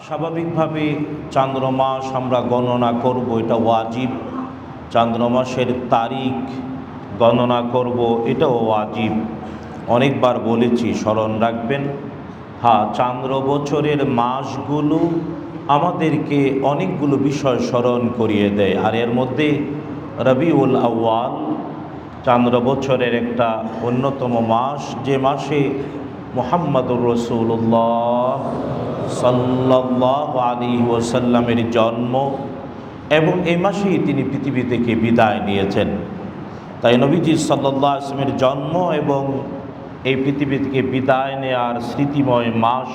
স্বাভাবিকভাবে চান্দ্র মাস আমরা গণনা করব, এটা ওয়াজিব। চান্দ্র মাসের তারিখ গণনা করব, এটাও ওয়াজিব। অনেকবার বলেছি, স্মরণ রাখবেন। হ্যাঁ, চান্দ্র বছরের মাসগুলো আমাদেরকে অনেকগুলো বিষয় স্মরণ করিয়ে দেয়। আর এর মধ্যে রবিউল আউয়াল চান্দ্র বছরের একটা অন্যতম মাস, যে মাসে মুহাম্মদুর রাসূলুল্লাহ সাল্লাল্লাহু আলাইহি ওয়াসাল্লামের জন্ম, এবং এই মাসেই তিনি পৃথিবী থেকে বিদায় নিয়েছেন। তাই নবীজি সাল্লাল্লাহু আলাইহি ওয়াসাল্লামের জন্ম এবং এই পৃথিবী থেকে বিদায় নেওয়ার স্মৃতিময় মাস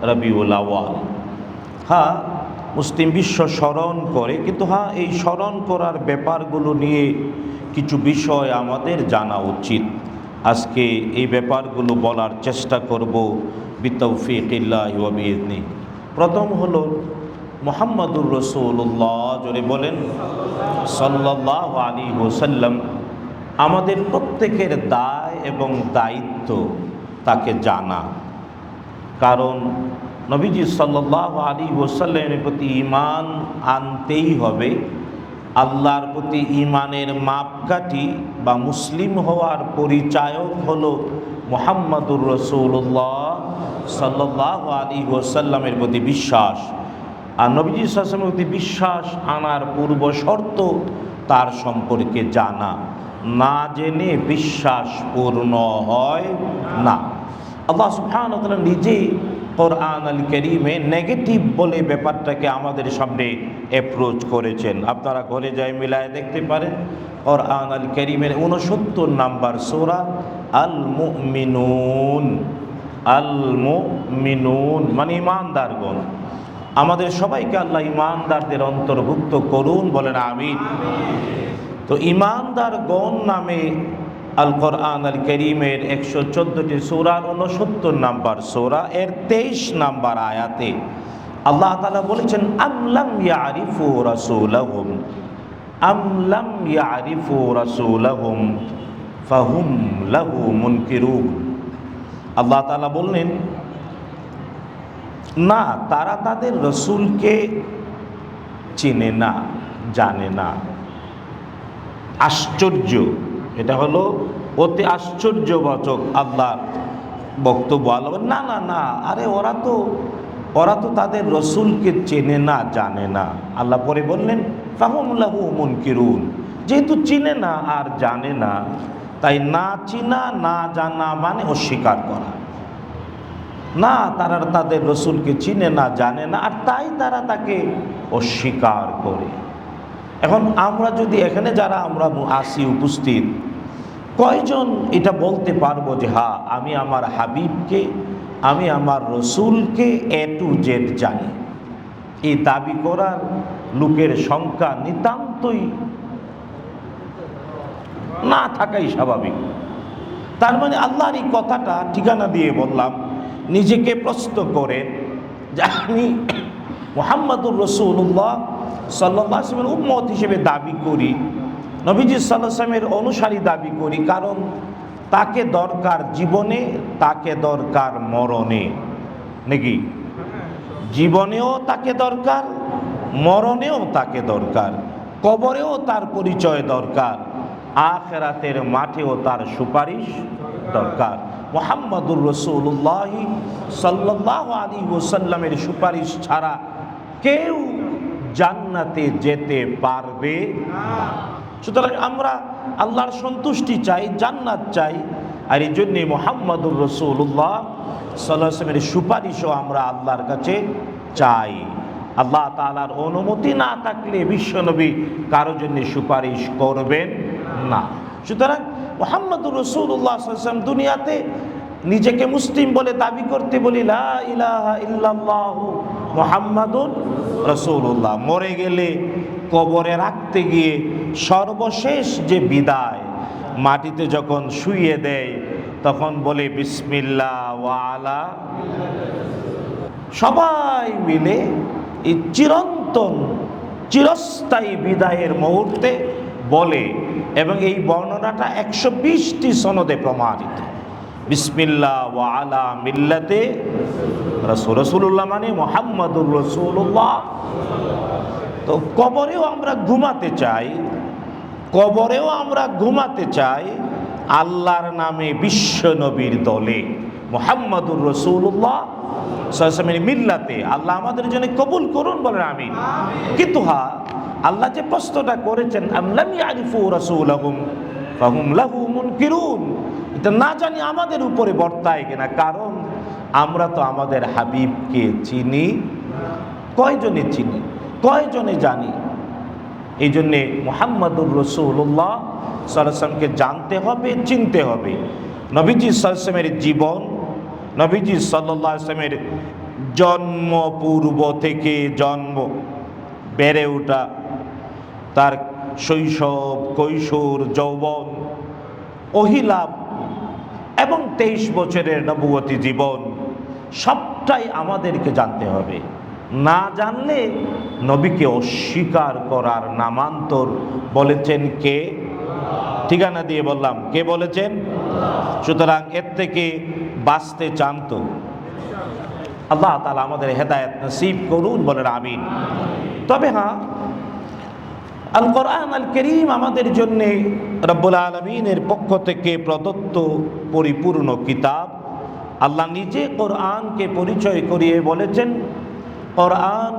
রবিউল আউয়াল। হ্যাঁ, মুসলিম বিশ্ব স্মরণ করে, কিন্তু হ্যাঁ, এই স্মরণ করার ব্যাপারগুলো নিয়ে কিছু বিষয় আমাদের জানা উচিত। আজকে এই ব্যাপারগুলো বলার চেষ্টা করব বিতৌফিকিল্লাহি ওয়া বিইذনিহি। প্রথম হলো মুহাম্মদুর রাসূলুল্লাহ, জোরে বলেন সাল্লাল্লাহু আলাইহি ওয়াসাল্লাম। আমাদের প্রত্যেকের দায় এবং দায়িত্ব তাকে জানা, কারণ নবীজি সাল্লাল্লাহু আলাইহি ওয়াসাল্লামের প্রতি ঈমান আনতেই হবে। আল্লাহর প্রতি ঈমানের মাপকাঠি বা মুসলিম হওয়ার পরিচায়ক হলো মুহাম্মদুর রাসূলুল্লাহ সাল্লাল্লাহু আলাইহি ওয়াসাল্লামের প্রতি বিশ্বাস। আর নবীজি সাল্লাল্লাহু আলাইহি ওয়াসাল্লামের প্রতি বিশ্বাস আনার পূর্ব শর্ত তার সম্পর্কে জানা। না জেনে বিশ্বাস পূর্ণ হয় না। আল্লাহ সুবহানাহু ওয়া তাআলা নিজেই কোরআন আল কারীমে নেগেটিভ বলে ব্যাপারটাকে আমাদের সামনে অ্যাপ্রোচ করেছেন। আপনারা ঘরে যাই মিলায় দেখতে পারেন। কোরআন আল কারীমের 69 নাম্বার সূরা আল মুমিনুন। আল মুমিনুন মানে ঈমানদারগণ। আমাদের সবাইকে আল্লাহ ঈমানদারদের অন্তর্ভুক্ত করুন, বলেন আমিন। তো ঈমানদারগণ নামে আল কোরআন আল কারীমের 114টি সূরার 69 নাম্বার সূরা, এর 23 নাম্বার আয়াতে আল্লাহ তাআলা বলেছেন, আমলাম ইয়ারিফু রাসূলাহুম, আমলাম ইয়ারিফু রাসূলাহুম ফাহুম লাহু মুনকিরুন। আল্লাহ তাআলা বললেন, না, তারা তাদের রসুলকে চেনে না, জানে না। আশ্চর্য, এটা হলো অতি আশ্চর্যবাচক আল্লাহর বক্তব্য। আল্লাহ না না না, আরে ওরা তো তাদের রসুলকে চেনে না, জানে না। আল্লাহ পরে বললেন ফাহুম লাহু মুনকিরুন, যেহেতু চিনে না আর জানে না, তাই না চিনা না জানা মানে অস্বীকার করা। না, তারা তাদের রসুলকে চিনে না, জানে না, আর তাই তারা তাকে অস্বীকার করে। এখন আমরা যদি এখানে যারা আমরা আসি উপস্থিত, কয়জন এটা বলতে পারবো যে হ্যাঁ, আমি আমার হাবিবকে, আমি আমার রসুলকে এ টু জেড জানি? এই দাবি করার লোকের সংখ্যা নিতান্তই না থাকাই স্বাভাবিক। তার মানে আল্লাহর এই কথাটা ঠিকানা দিয়ে বললাম, নিজেকে প্রশ্ন করে যে আমি মুহাম্মদুর রাসূলুল্লাহ সাল্লাল্লাহু আলাইহি ওয়াসাল্লামের উম্মত হিসেবে দাবি করি, নবীজি সাল্লাল্লাহু আলাইহি ওয়াসাল্লামের অনুসারী দাবি করি, কারণ তাকে দরকার জীবনে, তাকে দরকার মরণে। নাকি? জীবনেও তাকে দরকার, মরণেও তাকে দরকার, কবরেও তার পরিচয় দরকার, আখিরাতের মাঠেও তার সুপারিশ দরকার। মুহাম্মদুর রাসূলুল্লাহ সাল্লাল্লাহু আলাইহি ওয়াসাল্লামের সুপারিশ ছাড়া কেউ জান্নাতে যেতে পারবে না। সুতরাং আমরা আল্লাহর সন্তুষ্টি চাই, জান্নাত চাই, আর এই জন্যে মুহাম্মদুর রাসূলুল্লাহ সাল্লাল্লাহু আলাইহি ওয়াসাল্লামের সুপারিশও আমরা আল্লাহর কাছে চাই। আল্লাহ তাআলার অনুমতি না থাকলে বিশ্বনবী কারো জন্য সুপারিশ করবেন না। সুতরাং মুহাম্মদুর রাসূলুল্লাহ সাল্লাল্লাহু আলাইহি ওয়াসাল্লাম দুনিয়াতে নিজেকে মুসলিম বলে দাবি করতে বলি লা ইলাহা ইল্লাল্লাহু মুহাম্মাদুর রাসূলুল্লাহ, মরে গেলে কবরে রাখতে গিয়ে সর্বশেষ যে বিদায়, মাটিতে যখন শুইয়ে দেয় তখন বলে বিসমিল্লাহ ওয়া আলা, সবাই মিলে এই চিরন্তন চিরস্থায়ী বিদায়ের মুহূর্তে বলে, এবং এই বর্ণনাটা 120টি সনদে প্রমাণিত। বিসমিল্লাহ ওয়া আলা মিল্লাতে রাসূলুল্লাহ মানে মুহাম্মাদুর রাসূলুল্লাহ। তো কবরেও আমরা ঘুমাতে চাই, কবরেও আমরা ঘুমাতে চাই আল্লাহর নামে বিশ্ব নবীর দলে, মুহাম্মাদুর রাসূলুল্লাহ সাল্লাল্লাহু আলাইহি ওয়াসাল্লামের মিল্লাতে। আল্লাহ আমাদের জন্য কবুল করুন, বলেন আমিন। কিন্তু হ্যাঁ, আল্লাহ যে প্রশ্নটা করেছেন আম লাম ইয়ারিফু রাসূলাহুম ফাহুম লাহু মুনকিরুন, এটা না জানি আমাদের উপরে বর্তায় কিনা। কারণ আমরা তো আমাদের হাবিবকে চিনি, কয়জনে চিনি, কয়জনে জানি? এই জন্যে মুহাম্মাদুর রাসূলুল্লাহ সাল্লাল্লাহু আলাইহি ওয়াসাল্লামকে জানতে হবে, চিনতে হবে। নবীজি সাল্লাল্লাহু আলাইহি ওয়াসাল্লামের জীবন, নবীজি সাল্লাল্লাহু আলাইহি ওয়াসাল্লামের জন্ম পূর্ব থেকে জন্ম, বেড়ে ওঠা, তার শৈশব, কৈশোর, যৌবন, অহিলাভ এবং 23 বছরের নবুয়তি জীবন, সবটাই আমাদেরকে জানতে হবে। না জানলে নবীকে অস্বীকার করার নামান্তর। বলেছেন কে? ঠিকানা দিয়ে বললাম, কে বলেছেন? সুতরাং এর থেকে বাঁচতে চান তো আল্লাহ তাআলা আমাদের হেদায়েত নসিব করুন, বলেন আমিন। তবে হ্যাঁ, আল কোরআন আল কারীম আমাদের জন্য রব্বুল আলামিনের পক্ষ থেকে প্রদত্ত পরিপূর্ণ কিতাব। আল্লাহ নিজে কোরআনকে পরিচয় করিয়ে বলেছেন কোরআন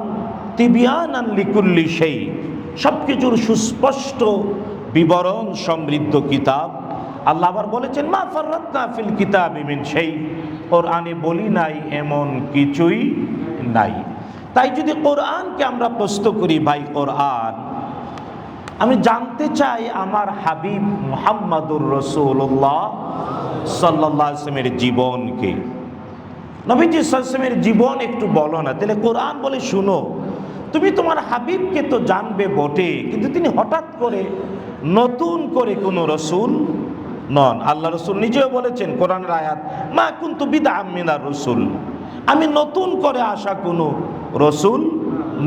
তিবিয়ানান লিকুল্লি শাই, সব কিছুর সুস্পষ্ট বিবরণ সমৃদ্ধ কিতাব। আল্লাহ আবার বলেছেন মা ফাররাতনা ফিল কিতাবি মিন শাই, কোরআনে বলি নাই এমন কিছুই নাই। তাই যদি কোরআনকে আমরা প্রশ্ন করি, ভাই কোরআন, আমি জানতে চাই আমার হাবিব মুহাম্মাদুর রাসূলুল্লাহ সাল্লাল্লাহু আলাইহি ওয়াসাল্লামের জীবনকে, নবীজি সাল্লাল্লাহু আলাইহি ওয়াসাল্লামের জীবন একটু বলো না। তাহলে কোরআন বলে, শুনো, তুমি তোমার হাবিবকে তো জানবে বটে, কিন্তু তিনি হঠাৎ করে নতুন করে কোনো রসুল নন। আল্লাহ রসুল নিজেও বলেছেন কোরআনের আয়াত, মা কুনতু বিদআম মিনার রসুল, আমি নতুন করে আসা কোনো রসুল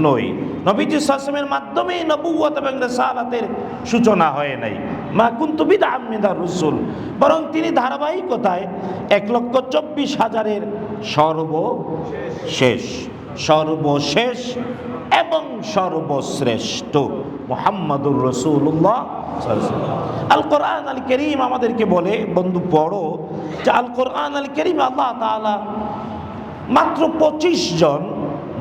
নই। নবীজি সাল্লাল্লাহু আলাইহি ওয়াসাল্লামের মাধ্যমে নবুয়ত এবং রিসালাতের সূচনা হয় নাই। মা কুনতু বিদআম মিনার রসুল, বরং তিনি ধারাবাহিকতায় 1,24,000-এর সর্বশেষ, সর্বশেষ এবং সর্বশ্রেষ্ঠ মুহাম্মাদুর রাসূলুল্লাহ সাল্লাল্লাহু আলাইহি ওয়াসাল্লাম। আল কোরআন আল কারীম আমাদেরকে বলে, বন্ধু পড়ো, যে আল কোরআন আল কারীম আল্লাহ তাআলা মাত্র 25 জন,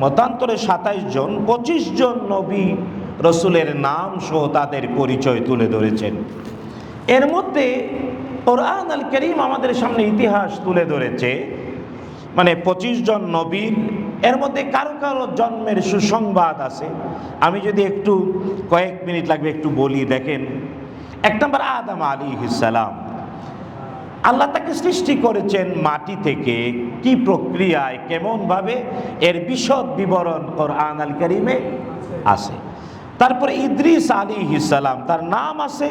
মতান্তরে 27 জন, 25 জন নবী রসুলের নাম সহ তাদের পরিচয় তুলে ধরেছেন। এর মধ্যে কোরআন আল কারীম আমাদের সামনে ইতিহাস তুলে ধরেছে, মানে 25 জন নবীর, এর মধ্যে কারো কারো জন্মের সুসংবাদ আছে। আমি যদি একটু, কয়েক মিনিট লাগবে, একটু বলি। দেখেন, 1 নম্বর আদম আলাইহিস সালাম, আল্লাহ তাকে সৃষ্টি করেছেন মাটি থেকে, কি প্রক্রিয়ায়, কেমনভাবে, এর বিশদ বিবরণ কোরআন আল কারীমে আছে। তারপরে ইদ্রিস আলাইহিস সালাম, তার নাম আছে,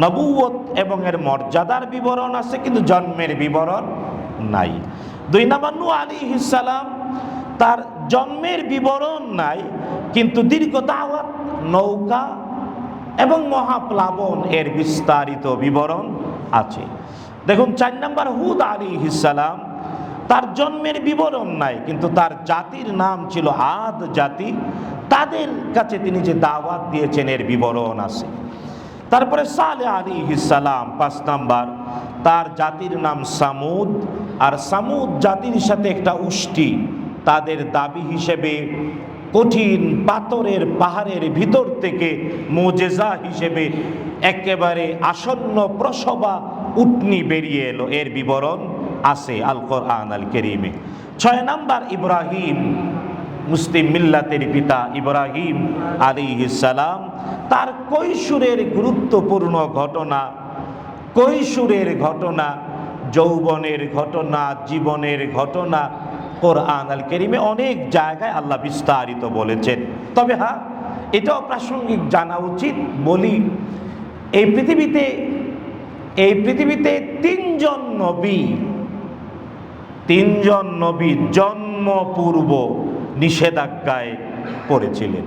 নবুয়ত এবং এর মর্যাদার বিবরণ আছে, কিন্তু জন্মের বিবরণ নাই। 2 নম্বর নূহ আলাইহিস সালাম, তার জন্মের বিবরণ নাই, কিন্তু দীর্ঘ দাওয়াত, নৌকা এবং মহাপ্লাবন এর বিস্তারিত বিবরণ আছে। দেখুন 4 নম্বর হুদ আলাইহিস সালাম, তার জন্মের বিবরণ নাই, কিন্তু তার জাতির নাম ছিল আদ জাতি, তাদের কাছে তিনি যে দাওয়াত দিয়েছেন এর বিবরণ আছে। তারপরে সালেহ আলাইহিস সালাম 5 নাম্বার, তার জাতির নাম সামুদ, আর সামুদ জাতির সাথে একটা উষ্টি, তাদের দাবি হিসেবে কঠিন পাথরের পাহাড়ের ভিতর থেকে মুজেজা হিসেবে একেবারে আসন্ন প্রসবা উটনি বেরিয়ে এলো, এর বিবরণ আছে আল কোরআন আল কারীমে। 6 নাম্বার ইব্রাহিম, মুসলিম মিল্লাতের পিতা ইব্রাহিম আলাইহিস সালাম, তার কৈশোরের গুরুত্বপূর্ণ ঘটনা, কৈশোরের ঘটনা, যৌবনের ঘটনা, জীবনের ঘটনা কোরআন আল কারীমে অনেক জায়গায় আল্লাহ বিস্তারিত বলেছেন। তবে হ্যাঁ, এটাও প্রাসঙ্গিক জানা উচিত, বলি, এই পৃথিবীতে 3 জন নবী জন্ম পূর্ব নিষেধাজ্ঞায় পড়েছিলেন।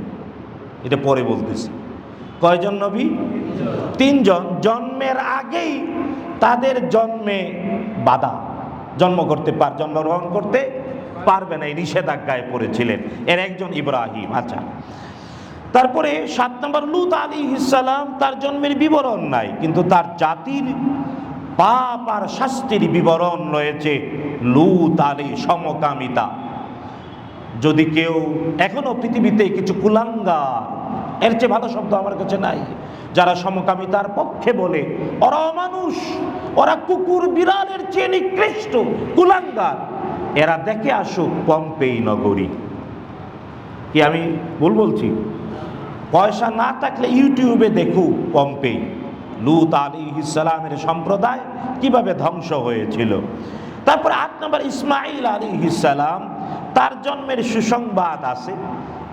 এটা পরে বলতেছি। কয়জন নবী? 3 জন। জন্মের আগেই তাদের জন্মে বাধা, জন্মগ্রহণ করতে পারবে না, এই নিষেধাজ্ঞায় পড়েছিলেন। এর একজন ইব্রাহিম। আচ্ছা, তারপরে 7 নম্বর লূত আলাইহিস সালাম, তার জন্মের বিবরণ নাই, কিন্তু তার জাতির পাপ আর শাস্তির বিবরণ রয়েছে। লূত আলাইহিস সমকামিতা। যদি কেউ এখনো পৃথিবীতে কিছু কুলাঙ্গার, এর চেয়ে ভালো শব্দ আমার কাছে নাই, যারা সমকামিতার পক্ষে বলে, ওরা অমানুষ, ওরা কুকুর বিড়ালের চেয়ে নিকৃষ্ট কুলাঙ্গার, এরা দেখে আসুক পম্পেই নগরী। কি আমি ভুল বলছি? পয়সা না থাকলে ইউটিউবে দেখুক পম্পেই, লূত আলাইহিস সালামের সম্প্রদায় কিভাবে ধ্বংস হয়েছিল। তারপরে 8 নম্বর ইসমাঈল আলাইহিস সালাম, তার জন্মের সুসংবাদ আছে,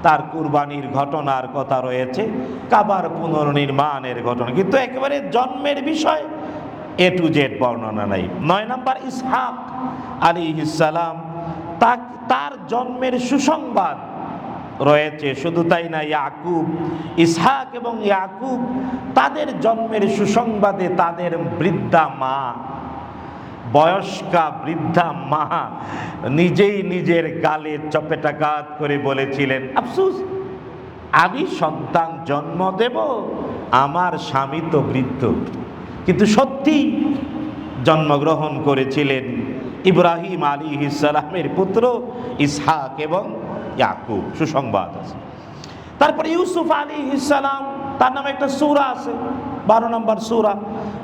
তার কুরবানির ঘটনার কথা রয়েছে, কাবার পুনর্নির্মাণের ঘটনা, কিন্তু একেবারে জন্মের বিষয় A to Z বর্ণনা নাই। 9 নম্বর ইসহাক আলাইহিস সালাম, তার জন্মের সুসংবাদ রয়েছে। শুধু তাই না, ইয়াকুব, ইসহাক এবং ইয়াকুব, তাদের জন্মের সুসংবাদে তাদের বৃদ্ধা মা, বয়স্কা বৃদ্ধা মা নিজেই নিজের গালে চপেটাঘাত করে বলেছিলেন, আফসোস, আমি সন্তান জন্ম দেব, আমার স্বামী তো বৃদ্ধ। কিন্তু সত্যি জন্মগ্রহণ করেছিলেন ইব্রাহিম আলাইহিস সালামের পুত্র ইসহাক এবং ইয়াকুব। সুসংবাদ আছে। তারপরে ইউসুফ আলাইহিস সালাম, তার নামে একটা সূরা আছে, 12 নম্বর সূরা।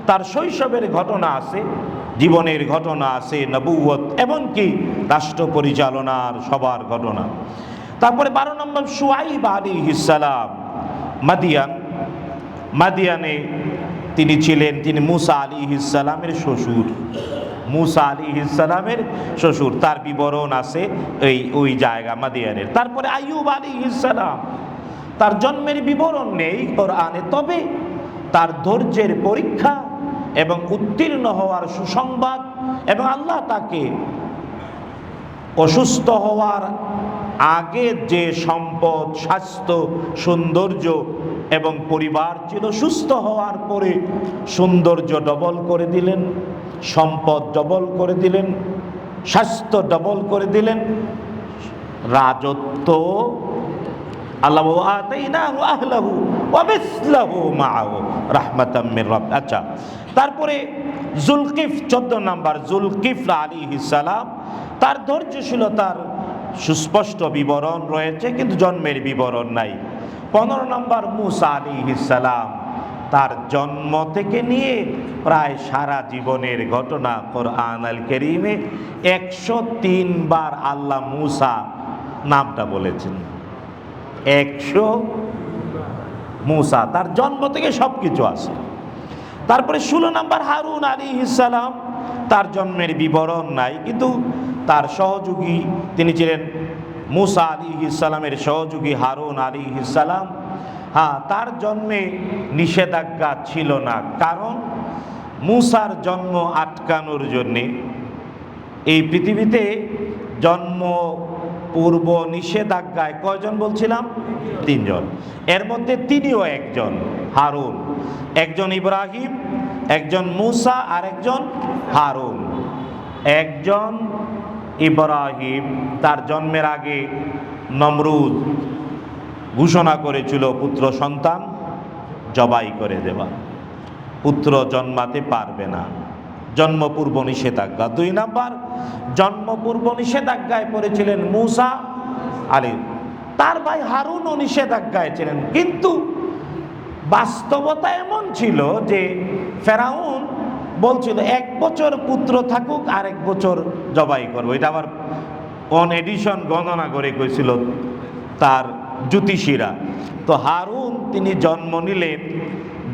তার শৈশবের ঘটনা আছে, জীবনের ঘটনা আছে, নবুয়ত এবং কি রাষ্ট্র পরিচালনার সবার ঘটনা। তারপরে 12 নম্বর শুআইব আলাইহিস সালাম, মাদিয়ানে তিনি ছিলেন, তিনি মূসা আলাইহিস সালামের শ্বশুর, মূসা আলাইহিস সালামের শ্বশুর, তার বিবরণ আছে ওই জায়গা মাদিয়ানের। তারপরে আইয়ুব আলাইহিস সালাম, তার জন্মের বিবরণ নেই কোরআনে, তবে তার ধৈর্যের পরীক্ষা এবং উত্তীর্ণ হওয়ার সুসংবাদ, এবং আল্লাহ তাকে অসুস্থ হওয়ার আগে যে সম্পদ, স্বাস্থ্য, সৌন্দর্য এবং পরিবার ছিল, সুস্থ হওয়ার পরে সৌন্দর্য ডবল করে দিলেন, সম্পদ ডবল করে দিলেন, স্বাস্থ্য ডবল করে দিলেন, রাজত্ব আল্লাহ আতাইনাহু আহলাহু ওয়া মিসলাহু মাআহু রাহমাতাম মির রাbb। আচ্ছা, তারপরে জুলকিফ, 14 নম্বর জুলকিফ আলাইহিস সালাম, তার ধৈর্যশীলতার সুস্পষ্ট বিবরণ রয়েছে, কিন্তু জন্মের বিবরণ নাই। 15 নম্বর মূসা আলাইহিস সালাম, তার জন্ম থেকে নিয়ে প্রায় সারা জীবনের ঘটনা কোরআন আল কারীমে 103 বার আল্লাহ মূসা নামটা বলেছেন। 100 মূসা, তার জন্ম থেকে সব কিছু আছে। তারপরে 16 নম্বর হারুন আলাইহিস সালাম, তার জন্মের বিবরণ নাই, কিন্তু তার সহযোগী, তিনি ছিলেন মূসা আলাইহিস সালামের সহযোগী হারুন আলাইহিস সালাম। হ্যাঁ, তার জন্মে নিষেধাজ্ঞা ছিল না, কারণ মূসার জন্ম আটকানোর জন্যে এই পৃথিবীতে জন্ম পূর্ব নিষেধাজ্ঞায় কয়জন বলছিলাম? 3 জন। এর মধ্যে তিনিও একজন, হারুন, একজন ইব্রাহিম, একজন মূসা আর একজন হারুন। একজন ইব্রাহিম, তার জন্মের আগে নমরুদ ঘোষণা করেছিল পুত্র সন্তান জবাই করে দেওয়া, পুত্র জন্মাতে পারবে না, জন্মপূর্ব নিষেধাজ্ঞা। 2 নাম্বার, জন্মপূর্ব নিষেধাজ্ঞায় পড়েছিলেন মূসা আলাইহিস, তার ভাই হারুনও নিষেধাজ্ঞায় ছিলেন, কিন্তু বাস্তবতা এমন ছিল যে ফেরাউন বলছিল 1 বছর পুত্র থাকুক আর 1 বছর জবাই করবো। এটা আবার অন এডিশন গণনা করে কইছিল তার জ্যোতিষীরা। তো হারুন তিনি জন্ম নিলেন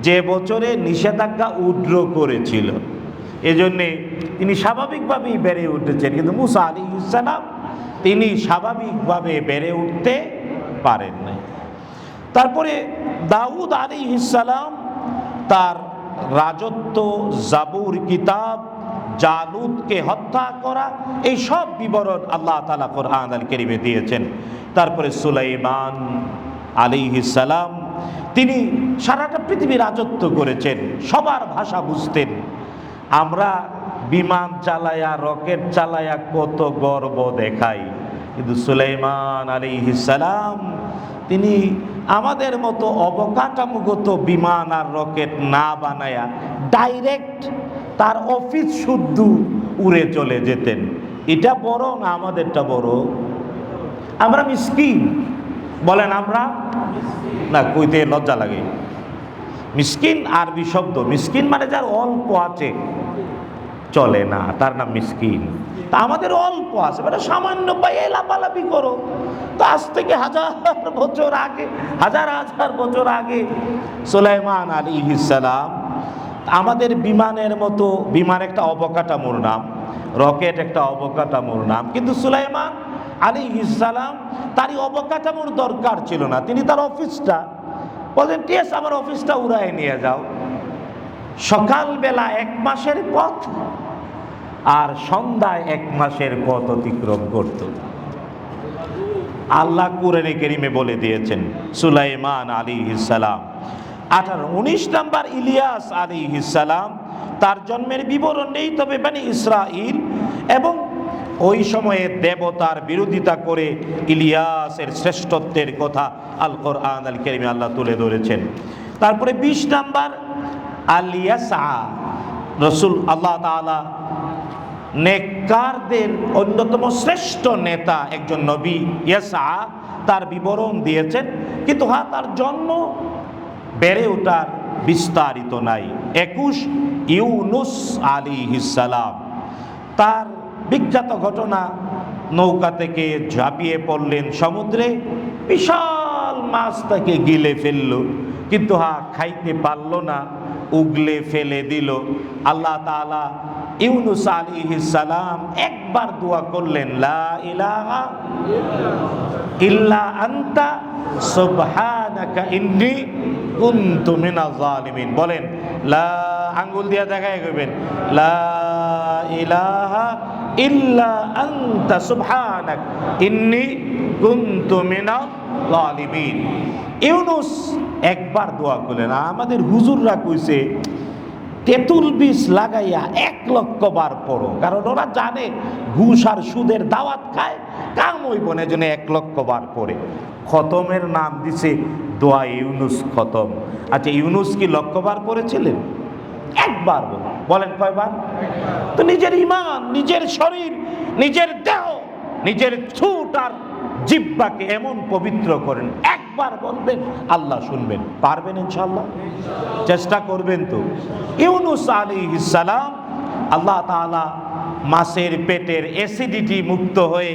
যে বছরে নিষেধাজ্ঞা উড্র করেছিল, এজন্যে তিনি স্বাভাবিকভাবেই বেড়ে উঠেছেন, কিন্তু মূসা আলাইহিস সালাম তিনি স্বাভাবিকভাবে বেড়ে উঠতে পারেন নাই। তারপরে দাউদ আলাইহিস সালাম, তার রাজত্ব, জাবুর কিতাব, জালুতকে হত্যা করা, এই সব বিবরণ আল্লাহ তাআলা কোরআন আল কারীমে দিয়েছেন। তারপরে সুলাইমান আলাইহিস সালাম, তিনি সারাটা পৃথিবী রাজত্ব করেছেন, সবার ভাষা বুঝতেন, আমরা বিমান চালায়া, রকেট চালায়া কত গর্ব দেখাই, কিন্তু সুলাইমান আলাইহিস সালাম তিনি আমাদের মতো অবকাঠামোগত বিমান আর রকেট না বানায়া ডাইরেক্ট তার অফিস শুদ্ধ উড়ে চলে যেতেন। এটা বড় না আমাদেরটা বড়? আমরা মিসকিন, বলেন আমরা না, কইতে লজ্জা লাগে। মিসকিন আরবি শব্দ, মিসকিন মানে যার অল্প আছে, চলে না, তার নাম মিসকিন। তা আমাদের অল্প আছে, মানে সামান্য পায়ে লাফালাফি করো। তো আজ থেকে হাজার বছর আগে, হাজার হাজার বছর আগে সুলাইমান আলাইহিস সালাম আমাদের বিমানের মতো, বিমান একটা অবকাঠামোর নাম, রকেট একটা অবকাঠামোর নাম, কিন্তু সুলাইমান আলাইহিস সালাম তারই অবকাঠামোর দরকার ছিল না। তিনি তার অফিসটা বলেন, ঠিক আছে আমার অফিসটা উড়ায় নিয়ে যাও। সকালবেলা 1 মাসের পথ আর সন্ধ্যায় 1 মাসের পথ অতিক্রম করত। আল্লাহ কুরআনে কারীমে বলে দিয়েছেন সুলাইমান আলাইহিস সালাম। 19 নাম্বার ইলিয়াস আলাইহিস সালাম, তার জন্মের বিবরণ নেই, তবে বনি ইসরাইল এবং ওই সময়ে দেবতার বিরোধিতা করে ইলিয়াসের শ্রেষ্ঠত্বের কথা আল কোরআন আল কারীমে আল্লাহ তুলে ধরেছেন। তারপরে 20 নাম্বার আলিয়াসা, রসুল আল্লাহ তাআলা নেককারদের অন্যতম শ্রেষ্ঠ নেতা একজন নবী ইয়াসা, তার বিবরণ দিয়েছেন, কিন্তু তার জন্ম বেড়ে ওঠার বিস্তারিত নাই। 21 ইউনুস আলাইহিস সালাম, তার বিখ্যাত ঘটনা, নৌকা থেকে ঝাঁপিয়ে পড়লেন সমুদ্রে, বিশাল মাছ তাকে গিলে ফেলল, কিন্তু খাইতে পারল না, উগলে ফেলে দিল। আল্লাহ তাআলা ইউনুস আলাইহিস সালাম একবার দোয়া করলেন, লা ইলাহা ইল্লা আনতা সুবহানাকা ইন্নী কুনতু মিনাজ জালিমিন। বলেন, লা, আঙ্গুল দিয়ে দেখায় কইবেন, লা ইলাহা ইল্লা আনতা সুবহানাক ইন্নী কুনতু মিনাজ জালিমিন। ইউনুস একবার দোয়া করলেন। আমাদের হুজুররা কইছে তেঁতুল বীজ লাগাইয়া 1 লক্ষ বার পড়ো, কারণ ওরা জানে ঘুষ আর সুদের দাওয়াত খায়, কাম হইব না, জন্য 1 লক্ষ বার পড়ে। খতমের নাম দিছে দোয়া ইউনুস খতম। আচ্ছা, ইউনুস কি লক্ষবার পড়েছিলেন? একবার। বলেন কয়বার? তো নিজের ঈমান, নিজের শরীর, নিজের দেহ, নিজের ঠোঁট আর জিহ্বাকে এমন পবিত্র করেন, একবার বলবেন, আল্লাহ শুনবেন। পারবেন ইনশাআল্লাহ? চেষ্টা করবেন তো। ইউনুস আলাইহিস সালাম, আল্লাহ তাআলা মাছের পেটের অ্যাসিডিটি মুক্ত হয়ে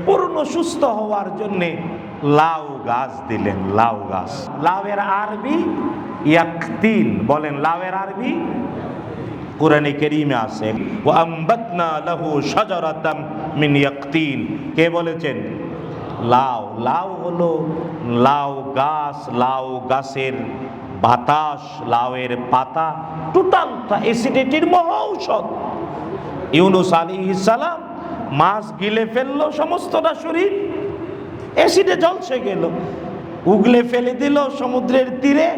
পূর্ণ সুস্থ হওয়ার জন্যে লাউ গাছ দিলেন। লাউ গাছ, লাউয়ের আরবি ইয়াকতিন। বলেন, লাউয়ের আরবি কুরআনে কারীমে আছে, ওয়া আমবাতনা লাহু শাজারাতাম মিন ইয়াকতিন। কে বলেছেন? লাউ। লাউ হলো লাউ গাছ, লাউ গাছের বাতাস, লাউয়ের পাতা, টোটালটা অ্যাসিডিটির মহা ঔষধ। ইউনুস আলাইহিস সালাম মাছ গিলে ফেললো, সমস্তটা শরীর অ্যাসিডে ঝলসে গেল, উগলে ফেলে দিল সমুদ্রের তীরে।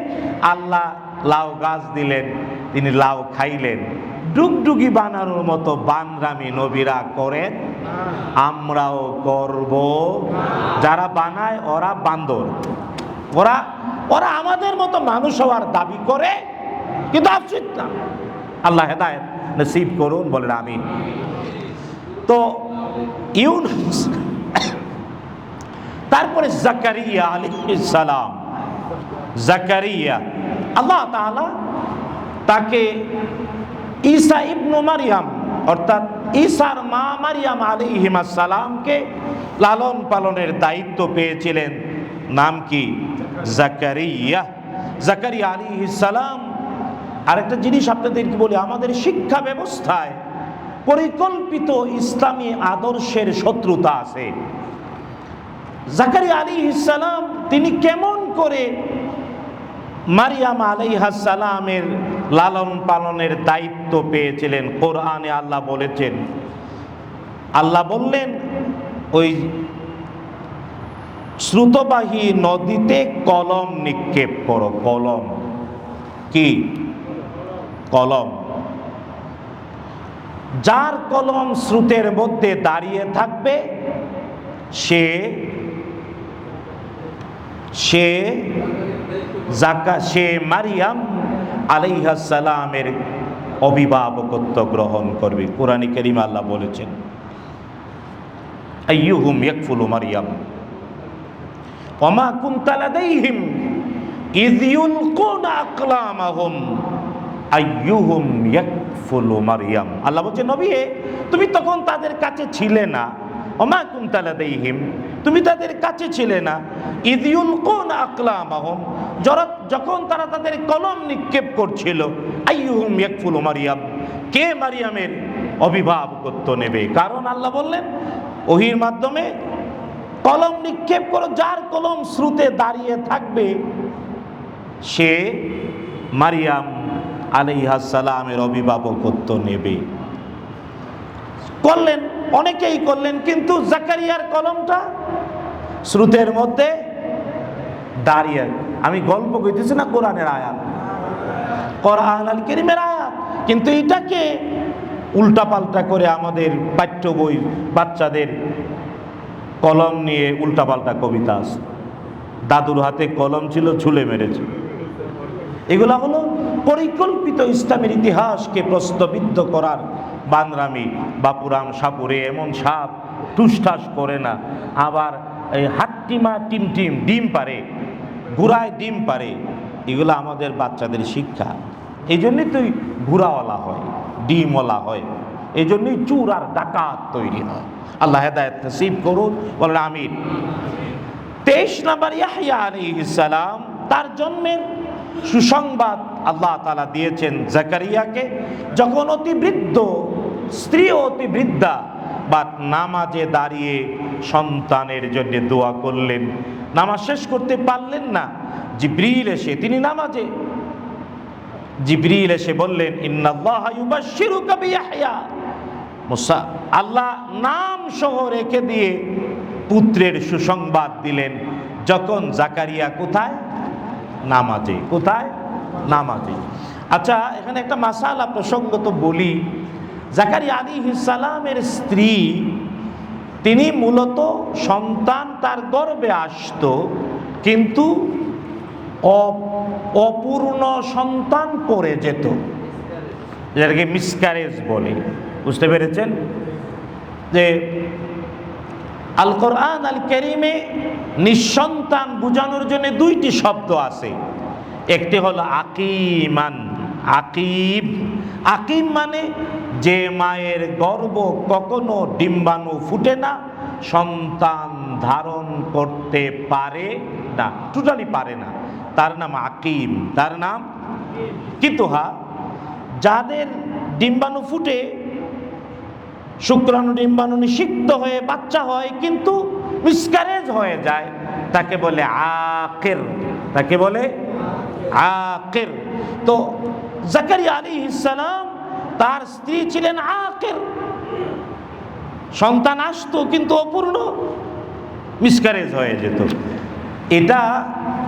আল্লাহ লাউ গাছ দিলেন, তিনি লাউ খাইলেন। ডুগডুগি বানানোর মতো বানরামি নবীরা করেন, আমরাও করব। যারা বানায় ওরা বান্দর, ওরা ওরা আমাদের মতো মানুষ হওয়ার দাবি করে, কিন্তু আফসোস না। আল্লাহ হেদায়েত নসিব করুন, বলেন আমিন। তো ইউনুস, তারপরে জাকারিয়া আলাইহিস সালাম। জাকারিয়া, আল্লাহ তাআলা তাকে ঈসা ইবনু মারইয়াম, অর্থাৎ ঈসার মা মারইয়াম আলাইহিস সালামকে লালন পালনের দায়িত্ব পেয়েছিলেন। নাম কি? জাকারিয়া। জাকারিয়া আলাইহিস সালাম। আরেকটা জিনিস আপনাদেরকে বলি, আমাদের শিক্ষা ব্যবস্থায় পরিকল্পিত ইসলামী আদর্শের শত্রুতা আছে। জাকারিয়া আলাইহিস সালাম তিনি কেমন করে মারিয়াম আলাইহিস সালামের লালন পালনের দায়িত্ব পেয়েছিলেন? কোরআনে আল্লাহ বলেছেন, আল্লাহ বললেন ওই শ্রুতবাহী নদীতে কলম নিক্ষেপ করো। কলম কি? কলম। যার কলম স্রোতের মধ্যে দাঁড়িয়ে থাকবে সে মারিয়াম আলাইহিস সালামের অভিভাবকত্ব গ্রহণ করবে। কোরআনে কারীমে আল্লাহ বলেছেন, আইয়ুহুম ইয়াকফুলু মারিয়াম ওয়া মা কুনতা লাদাইহিম ইয ইউলকুনা আকলামাহুম আইয়ুহুম ইয়াকফুলু মারিয়াম। আল্লাহ বলছেন, নবী তুমি তখন তাদের কাছে ছিলে না, ওয়া মা কুনতা লাদাইহিম তুমি তাদের কাছে ছিলে না, ইয ইউলকুনা আকলামাহুম যখন তারা তাদের কলম নিক্ষেপ করছিল, আইয়ুহুম ইয়াকফুলু মারিয়াম কে মারিয়ামের অভিভাবকত্ব নেবে। কারণ আল্লাহ বললেন ওহীর মাধ্যমে, কলম নিক্ষেপ করো, যার কলম স্রোতে দাঁড়িয়ে থাকবে সে মারিয়াম আলাইহিস সালামের অভিভাবকত্ব নেবে। করলেন, অনেকেই করলেন, কিন্তু জাকারিয়ার কলমটা স্রোতের মধ্যে দাঁড়িয়ে। আমি গল্প কইতেছি না, কোরআনের আয়াত, কোরআন আল কারীমের আয়াত, কিন্তু এটাকে উল্টাপাল্টা করে আমাদের পাঠ্য বই বাচ্চাদের কলম নিয়ে উল্টাপাল্টা কবিতা আছে। দাদুর হাতে কলম ছিল, ঝুলে মেরেছে। এগুলা হলো পরিকল্পিত ইসলামের ইতিহাসকে প্রশ্নবিদ্ধ করার বানরামি। বাপুরাম সাপুরে এমন সাপ টুসঠাস করে না, আবার এই হাট্টিমা টিমটিম ডিম পারে, গুড়ায় ডিম পারে। এগুলো আমাদের বাচ্চাদের শিক্ষা। এই জন্যই তুই ঘুরাওয়ালা হয়, ডিমওয়ালা হয়, এই জন্যই চুর আর ডাকাত তৈরি হয়। আল্লাহ হেদায়েত নসিব করুন, বলেন আমিন। 23 নম্বর, ইয়াহইয়া আলাইহিস সালাম, তার জন্মের সুসংবাদ আল্লাহ তাআলা দিয়েছেন জাকারিয়াকে। যখন অতি বৃদ্ধ স্ত্রী, অতি বৃদ্ধা, বা নামাজে দাঁড়িয়ে সন্তানের জন্য দোয়া করলেন, নামাজ শেষ করতে পারলেন না, জিবরিল এসে, তিনি নামাজে, জিবরিল এসে বললেন, ইন্নাল্লাহা ইউবাশশিরুকা বিয়াহইয়া। মুসা আল্লাহ নাম সহ রেখে দিয়ে পুত্রের সুসংবাদ দিলেন। যখন জাকারিয়া কোথায়? নামাজে। কোথায়? নামাজে। আচ্ছা, এখানে একটা মাসালা প্রসঙ্গত বলি। জাকারিয়া আলাইহিস সালামের স্ত্রী, তিনি মূলত সন্তান তার গর্ভে আসতো, কিন্তু অপূর্ণ সন্তান পড়ে যেত, যেটাকে মিসক্যারেজ বলে। বুঝতে পেরেছেন? যে আল কোরআন আল কারীমে নিঃসন্তান বোঝানোর জন্য 2টি শব্দ আছে। একটি হলো আকিমান, আকিব। আকিম মানে যে মায়ের গর্ভ কখনো ডিম্বাণু ফুটে না, সন্তান ধারণ করতে পারে না, টোটালি পারে না, তার নাম আকিম, তার নাম। কিন্তু যাদের ডিম্বাণু ফুটে, শুক্রাণু ডিম্বাণু নিষিক্ত হয়ে বাচ্চা হয় কিন্তু মিসক্যারেজ হয়ে যায়, তাকে বলে আকির, তাকে বলে আকির। তো জাকারিয়া আলাইহিস সালাম, তার স্ত্রী ছিলেন আকির, সন্তান আসতো কিন্তু অপূর্ণ, মিসক্যারেজ হয়ে যেত। এটা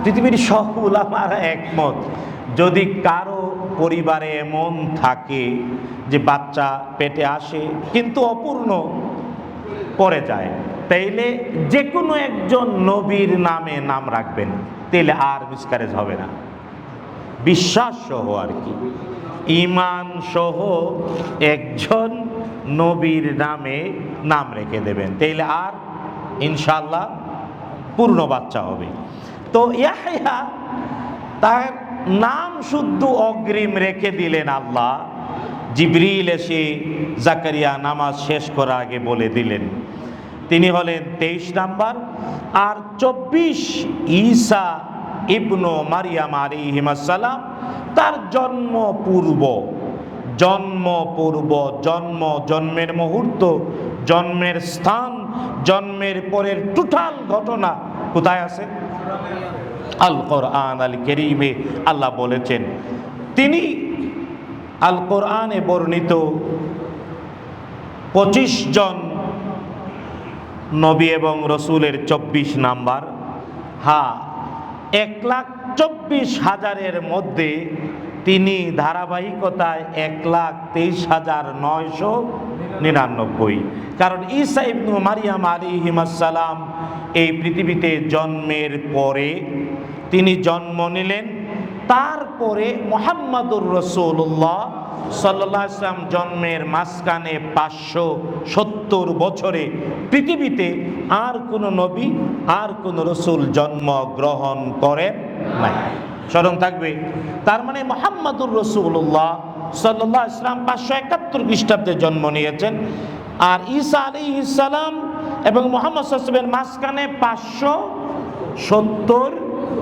পৃথিবীর সব উলামারা একমত। যদি কারো পরিবারে এমন থাকে যে বাচ্চা পেটে আসে কিন্তু অপূর্ণ পড়ে যায়, তাইলে যে কোনো একজন নবীর নামে নাম রাখবেন, তাইলে আর মিসক্যারেজ হবে না। বিশ্বাস সহ আর কি, ঈমান সহ একজন নবীর নামে নাম রেখে দেবেন, তাইলে আর ইনশাআল্লাহ পূর্ণ বাচ্চা হবে। তো ইয়াহইয়া, তার নাম শুদ্ধ অগ্রিম রেখে দিলেন আল্লাহ। জিবরিল এসে জাকারিয়া নামাজ শেষ করার আগে বলে দিলেন। তিনি হলেন 23 নাম্বার। আর 24 ঈসা ইবনু মারিয়াম আলাইহিস সালাম, তার জন্মের মুহূর্ত, জন্মের স্থান, জন্মের পরের টোটাল ঘটনা কোথায় আছে? আল কোরআন আল কারীমে আল্লাহ বলেছেন। তিনি আল কোরআনে বর্ণিত 25 জন নবী এবং রসুলের 24 নাম্বার। 1,24,000-এর মধ্যে তিনি ধারাবাহিকতায় 1,23,999, কারণ ঈসা ইবনু মারিয়াম আলাইহিসসালাম এই পৃথিবীতে জন্মের পরে তিনি জন্ম নিলেন, তারপরে মুহাম্মাদুর রাসূলুল্লাহ সাল্লাল্লাহু আলাইহি ওয়াসাল্লাম জন্মের মাঝখানে 570 বছরে পৃথিবীতে আর কোনো নবী আর কোনো রসুল জন্মগ্রহণ করেন নাই। স্মরণ থাকবে, তার মানে মুহাম্মাদুর রাসূলুল্লাহ সাল্লাল্লাহু আলাইহি ওয়াসাল্লাম 571 খ্রিস্টাব্দে জন্ম নিয়েছেন, আর ঈসা আলাইহিস সালাম এবং মুহাম্মদ সাল্লাল্লাহু আলাইহি ওয়াসাল্লামের মাঝখানে 570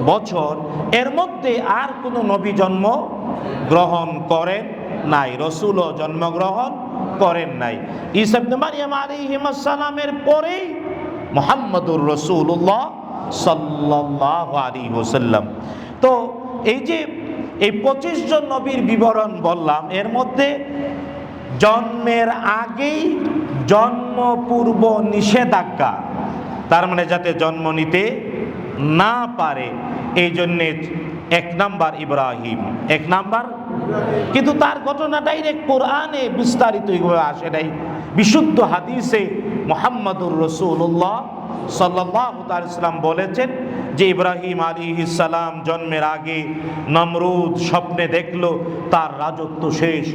বছর, এর মধ্যে আর কোনো নবী জন্ম গ্রহণ করেন নাই, রসুলও জন্মগ্রহণ করেন নাই। ঈসা ইবনে মারইয়াম আলাইহিস সালামের পরেই মুহাম্মাদুর রাসূলুল্লাহ সাল্লাল্লাহু আলাইহি ওয়াসাল্লাম। তো এই যে এই 25 জন নবীর বিবরণ বললাম, এর মধ্যে জন্মের আগেই জন্ম পূর্ব নিষেধাজ্ঞা, তার মানে যাতে জন্ম নিতে না পারে, এই জন্যে 1 নাম্বার ইব্রাহিম, 1 নাম্বার। কিন্তু তার ঘটনা ডাইরেক্ট কোরআনে বিস্তারিত আসে নাই, বিশুদ্ধ হাদিসে মুহাম্মাদুর রাসূলুল্লাহ সাল্লাল্লাহু আলাইহি ওয়াসাল্লাম বলেছেন যে ইব্রাহিম আলাইহিস সালাম জন্মের আগে নমরুদ স্বপ্নে দেখলো তার রাজত্ব শেষ,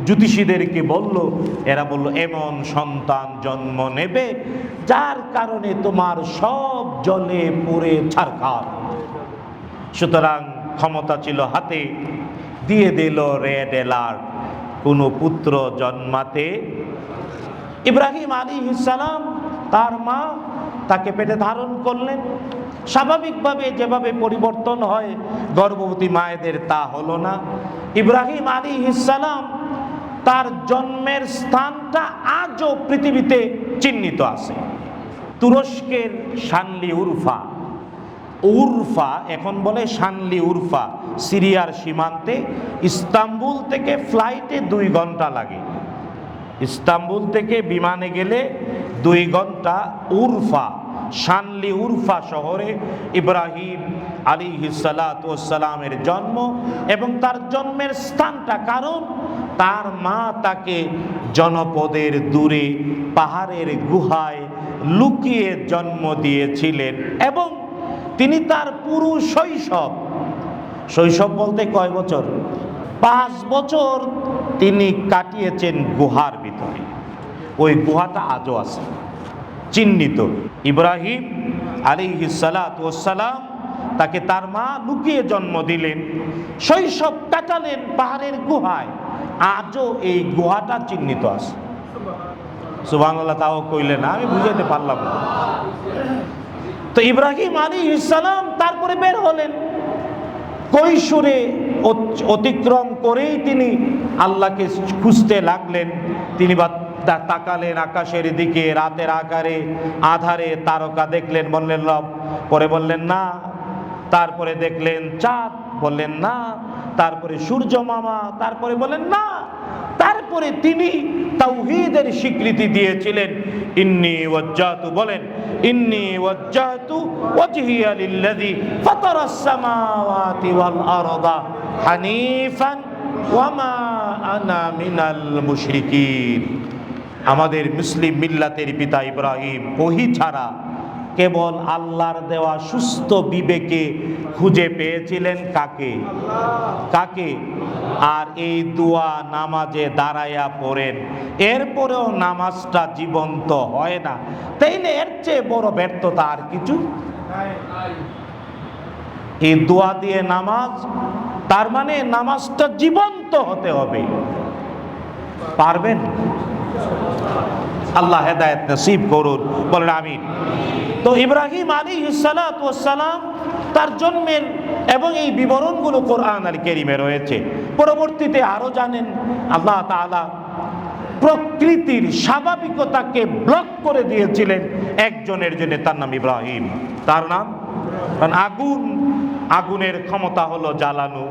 জ্যোতিষীদেরকে বলল, এরা বলল এমন সন্তান জন্ম নেবে যার কারণে তোমার সব জ্বলে পুড়ে ছারখার। সুতরাং ক্ষমতা ছিল হাতে, দিয়ে দিল রেড অ্যালার্ট, কোনো পুত্র জন্মাতে। ইব্রাহিম আলাইহিস সালাম, তার মা তাকে পেটে ধারণ করলেন, স্বাভাবিকভাবে যেভাবে পরিবর্তন হয় গর্ভবতী মায়েদের, তা হলো না। ইব্রাহিম আলাইহিস সালাম তার জন্মের স্থানটা আজও পৃথিবীতে চিহ্নিত আছে। তুরস্কের শানলি উরফা, উরফা এখন বলে শানলি উরফা, সিরিয়ার সীমান্তে, ইস্তাম্বুল থেকে ফ্লাইটে 2 ঘন্টা লাগে, ইস্তাম্বুল থেকে বিমানে গেলে 2 ঘন্টা। উরফা, শানলি উরফা শহরে ইব্রাহিম আলাইহিস সালাতু ওয়াস সালামের জন্ম, এবং তার জন্মের স্থানটা, কারণ তার মা তাকে জনপদের দূরে পাহাড়ের গুহায় লুকিয়ে জন্ম দিয়েছিলেন, এবং তিনি তার পুরো শৈশব, শৈশব বলতে কয় বছর, 5 বছর তিনি কাটিয়েছেন গুহার ভিতরে। ওই গুহাটা আজও আছে, চিহ্নিত। ইব্রাহিম আলাইহিস সালাতু ওয়াস সালাম তাকে তার মা লুকিয়ে জন্ম দিলেন, শৈশব কাটালেন পাহাড়ের গুহায়, আজও এই গুহাটা চিহ্নিত আছে। সুবহানাল্লাহ, তাও কইলেন না, আমি বুঝাইতে পারলাম না। তো ইব্রাহিম আলাইহিস সালাম তারপরে বের হলেন, কৈশোরে অতিক্রম করেই তিনি আল্লাহকে খুঁজতে লাগলেন। তিনি তাকালেন আকাশের দিকে, রাতের আধারে তারকা দেখলেন, বললেন রব, পরে বললেন না, তারপরে দেখলেন চাঁদ, বললেন না, তারপরে সূর্য মামা, তারপরে বললেন না, তারপরে তিনি তাওহীদের স্বীকৃতি দিয়েছিলেন। ইন্নী ওয়াজ্জাহতু, বলেন ইন্নী ওয়াজ্জাহতু ওয়াজহিয়া লিল্লাযী ফাতারাস সামাওয়াতি ওয়াল আরদা হানিফান ওয়া মা আনা মিনাল মুশরিকিন। আমাদের মুসলিম মিল্লাতের পিতা ইব্রাহিম ওহী ছাড়া কেবল আল্লাহর দেওয়া সুস্থ বিবেকে খুঁজে পেয়েছিলেন কাকে? কাকে? আর এই দোয়া নামাজে দাঁড়াইয়া পড়েন, এরপরেও নামাজটা জীবন্ত হয় না, তাইলে এর চেয়ে বড় ব্যর্থতা আর কিছু? এই দোয়া দিয়ে নামাজ, তার মানে নামাজটা জীবন্ত হতে হবে। পারবেন? আল্লাহ হেদায়েত নসিব করুন, বলেন আমিন। তো ইব্রাহিম আলাইহিস সালাতু ওয়াস সালাম তার জন্মের এবং এই বিবরণগুলো কোরআন আল কারীমে রয়েছে। পরবর্তীতে আরো জানেন, আল্লাহ তাআলা প্রকৃতির স্বাভাবিকতাকে ব্লক করে দিয়েছিলেন একজনের জন্য, তার নাম ইব্রাহিম। তার নাম, কারণ আগুনের ক্ষমতা হলো জ্বালানো,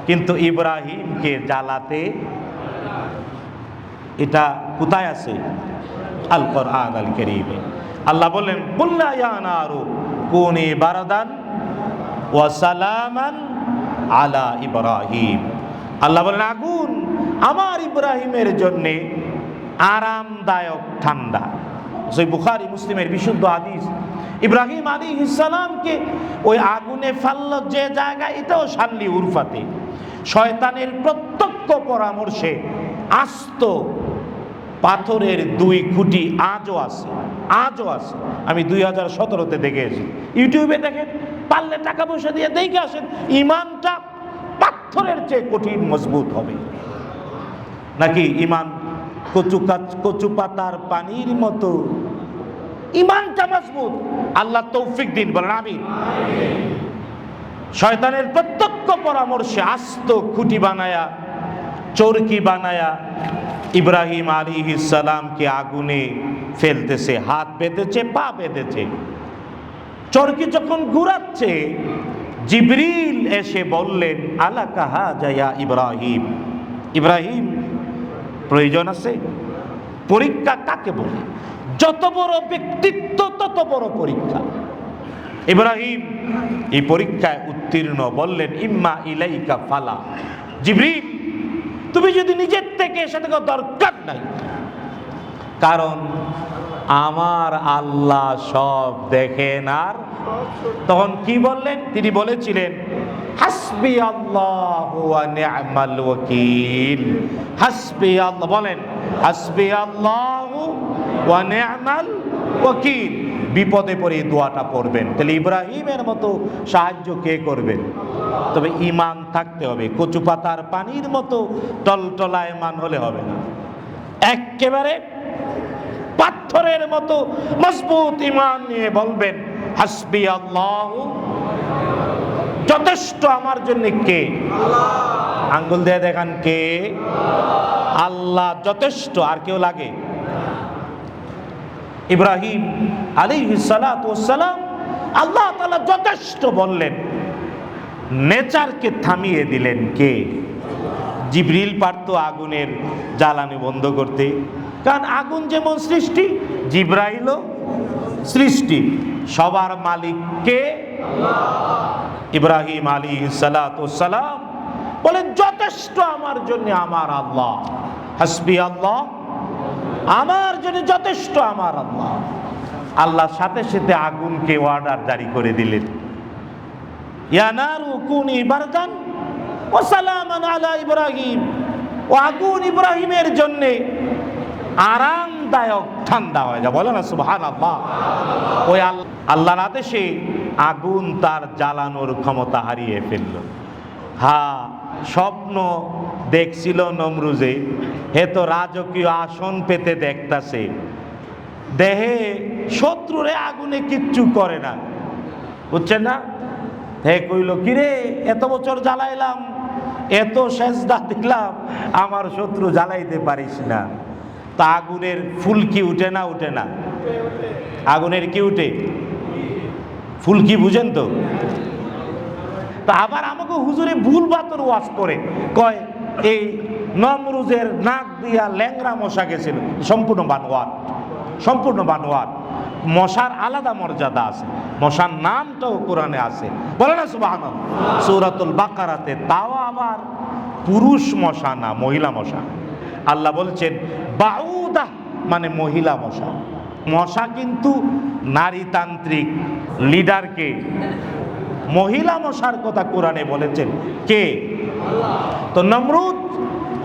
কিন্তু ইব্রাহিমকে জ্বালাতে, এটা কোথায় আছে? আল কোরআন আল কারীমে। আল্লাহ বলেন, কুল্লা ইয়া নারু কুনি বারদান ওয়া সালামান আলা ইব্রাহিম। আল্লাহ বলেন আগুন আমার ইব্রাহিমের জন্যে আরামদায়ক ঠান্ডা। সেই বুখারী মুসলিমের বিশুদ্ধ হাদিস। ইব্রাহিম আলাইহিস সালামকে ওই আগুনে ফেললো যে জায়গা, এটাও শাল্লি উরফাতে, শয়তানের প্রত্যক্ষ পরামর্শে আস্ত পাথরের 2 খুঁটি আজও আছে, আজও আছে। আমি 2017-তে দেখে এসেছি, ইউটিউবে দেখেন, পারলে টাকা পয়সা দিয়ে দেখে আসেন। ইমানটা পাথরের চেয়ে কঠিন মজবুত হবে নাকি ইমান কচু পাতার পানির মতো? ইমানটা মজবুত। আল্লাহ তৌফিক দিন, বলেন আমিন। শয়তানের প্রত্যক্ষ পরামর্শে আস্ত খুঁটি বানায়া, চরকি বানায়া ইব্রাহিম আলাইহিস সালামকে আগুনে ফেলতেছে। হাত বেঁধেছে, পা বেঁধেছে। চরকি যখন ঘুরাচ্ছে, জিবরিল এসে বললেন আলাকা হাজা ইয়া ইব্রাহিম, ইব্রাহিম প্রয়োজন আছে? পরীক্ষা কাকে বলে? যত বড় ব্যক্তিত্ব তত বড় পরীক্ষা। ইব্রাহিম এই পরীক্ষায় উত্তীর্ণ, বললেন ইম্মা ইলাইকা ফালা। জিবরিল তুমি যদি নিজের থেকে সেটা দরকার নাই, কারণ আমার আল্লাহ সব দেখেন। আর তখন কি বললেন? তিনি বলেছিলেন হাসবি আল্লাহু ওয়া নি'মাল ওয়াকিল। হাসবি আল্লাহ, বলেন হাসবি আল্লাহু ওয়া নি'মাল ওয়াকিল। বিপদে পড়ে এই দোয়াটা পড়বেন। তাহলে ইব্রাহিমের মতো সাহায্য কে করবেন? তবে ঈমান থাকতে হবে। কচু পাতার পানির মতো টলটলায়মান হলে হবে না, একেবারে পাথরের মতো মজবুত ঈমান নিয়ে বলবেন হাসবি আল্লাহ, যথেষ্ট আমার জন্য কে? আঙ্গুল দিয়ে দেখান কে? আল্লাহ যথেষ্ট, আর কেউ লাগে? ইব্রাহিম আলাইহিস সালাতু ওয়াস সালাম আল্লাহ তাআলা যথেষ্ট বললেন, নেচারকে থামিয়ে দিলেন কে? জিবরিল পারতো আগুনের জ্বালানি বন্ধ করতে, কারণ আগুন যেমন সৃষ্টি, জিবরাইলও সৃষ্টি। সবার মালিক কে? ইব্রাহিম আলাইহিস সালাতু ওয়াস সালাম বলেন যথেষ্ট আমার জন্য আমার আল্লাহ। হাসবি আল্লাহ, আমার জন্য যথেষ্ট আমার আল্লাহ। আল্লাহর সাথে সাথে আগুনকে অর্ডার জারি করে দিলেন, ইয়া নারু কুনি বারদান ওয়া সালামান আলা ইব্রাহিম। ও আগুন ইব্রাহিমের জন্য আরামদায়ক ঠান্ডা হয়ে যা, বলে না সুবহানাল্লাহ। ওই আল্লাহর আদেশে আগুন তার জ্বালানোর ক্ষমতা হারিয়ে ফেলল। হ্যাঁ, স্বপ্ন দেখছিল নমরুজে, হে তো রাজকীয় আসন পেতে দেখতাছে, দেহে শত্রুরে আগুনে কিচ্ছু করে না, বুঝছেন না? হে কইল কিরে, এত বছর জ্বালাইলাম, এত সেজদা দিলাম, আমার শত্রু জ্বালাইতে পারিস না। তা আগুনের ফুলকি উঠে না? উঠে না? আগুনের কি উঠে? ফুলকি, বুঝেন তো? তা আবার আমাকে হুজুরে ভুল বাতর ওয়াজ করে কয় এই নমরুজের নাক দিয়া ল্যাংরা মশা গেছিল। সম্পূর্ণ বানোয়াট, সম্পূর্ণ বানোয়াট। মশার আলাদা মর্যাদা আছে, মশার নামটাও কোরআনে আছে, বলে না সুবহানাল্লাহ, সূরাতুল বাকারাতে। তাও আবার পুরুষ মশা না, মহিলা মশা। আল্লাহ বলছেন বাউদা মানে মহিলা মশা। মশা কিন্তু নারীতান্ত্রিক লিডারকে, মহিলা মশার কথা কোরআনে বলেছেন কে? তো নমরুদ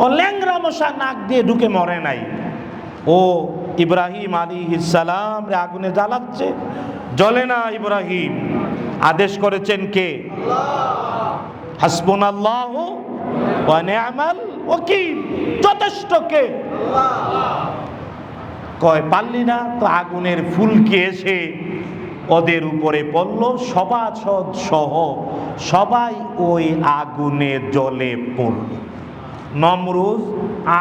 ও ল্যাংরা মশা নাক দিয়ে ঢুকে মরে নাই, ও ইব্রাহিম আলাইহিস সালাম রে আগুনে জ্বালাচ্ছে, জ্বলে না। ইব্রাহিম আদেশ করেছেন কে? হাসবুনাল্লাহু ওয়া নি'মাল ওয়াকিল, যথেষ্ট কে? কয় পারলি না? তো আগুনের ফুলকি এসে ওদের উপরে পড়ল, সভাসদ সহ সবাই ওই আগুনে জ্বলে পড়ল। নমরুজ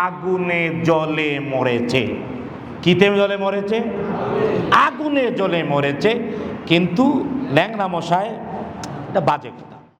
আগুনে জ্বলে মরেছে। কিতে জ্বলে মরেছে? আগুনে জ্বলে মরেছে। কিন্তু ল্যাংড়া মশায় এটা বাজে।